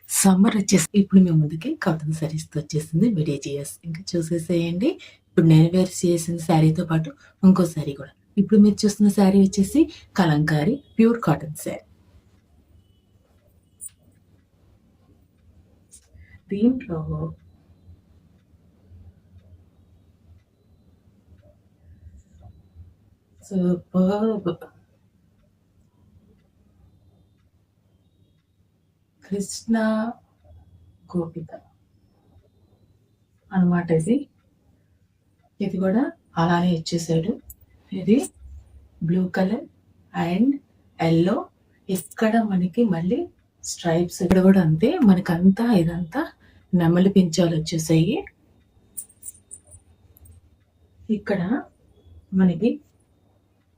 Summer వచ్చేసి ఇప్పుడు మీ ముందుకి కాటన్ శారీస్‌తో వచ్చేసింది BDGS. ఇంకా చూసేసేయండి. ఇప్పుడు నేను వేర్ చేసిన శారీతో పాటు ఇంకో శారీ కూడా. ఇప్పుడు మీరు చూస్తున్న శారీ వచ్చేసి కలంకారీ ప్యూర్ కాటన్ శారీ. దీంట్లో సూపర్బ్ కృష్ణ గోపిక అనమాట ఇది. ఇది కూడా అలానే ఇచ్చేసాడు. ఇది బ్లూ కలర్ అండ్ ఎల్లో. ఇక్కడ మనకి మళ్ళీ స్ట్రైప్స్ ఇక్కడ కూడా అంతే. మనకంతా ఇదంతా నెమలి పించాలు వచ్చేసాయి. ఇక్కడ మనకి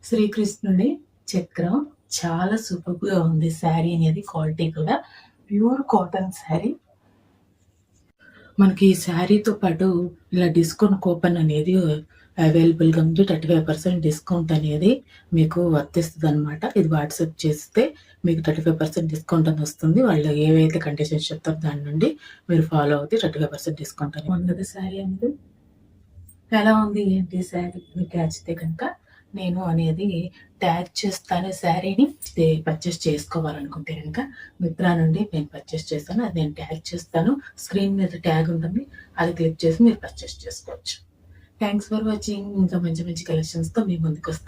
శ్రీకృష్ణుడి చక్రం చాలా సూపర్గా ఉంది. శారీ అనేది క్వాలిటీ కూడా ప్యూర్ కాటన్ శారీ. మనకి ఈ శారీతో పాటు ఇలా డిస్కౌంట్ కూపన్ అనేది అవైలబుల్గా ఉంది. 35% డిస్కౌంట్ అనేది మీకు వర్తిస్తుంది అనమాట. ఇది వాట్సాప్ చేస్తే మీకు 35% డిస్కౌంట్ అని వస్తుంది. వాళ్ళు ఏవైతే కండిషన్స్ చెప్తారో దాని నుండి మీరు ఫాలో అవుతే 35% డిస్కౌంట్ అని ఉన్నది. శారీ అనేది ఎలా ఉంది ఏంటి శారీ మీకు నచ్చితే కనుక నేను అనేది ట్యాగ్ చేస్తాను. శారీని పర్చేస్ చేసుకోవాలనుకుంటే కనుక మిత్రా నుండి నేను పర్చేస్ చేస్తాను. అది నేను ట్యాగ్ చేస్తాను. స్క్రీన్ మీద ట్యాగ్ ఉంటుంది, అది క్లిక్ చేసి మీరు పర్చేస్ చేసుకోవచ్చు. Thanks for watching. ఇంకా మంచి మంచి కలెక్షన్స్తో మీ ముందుకు వస్తాను.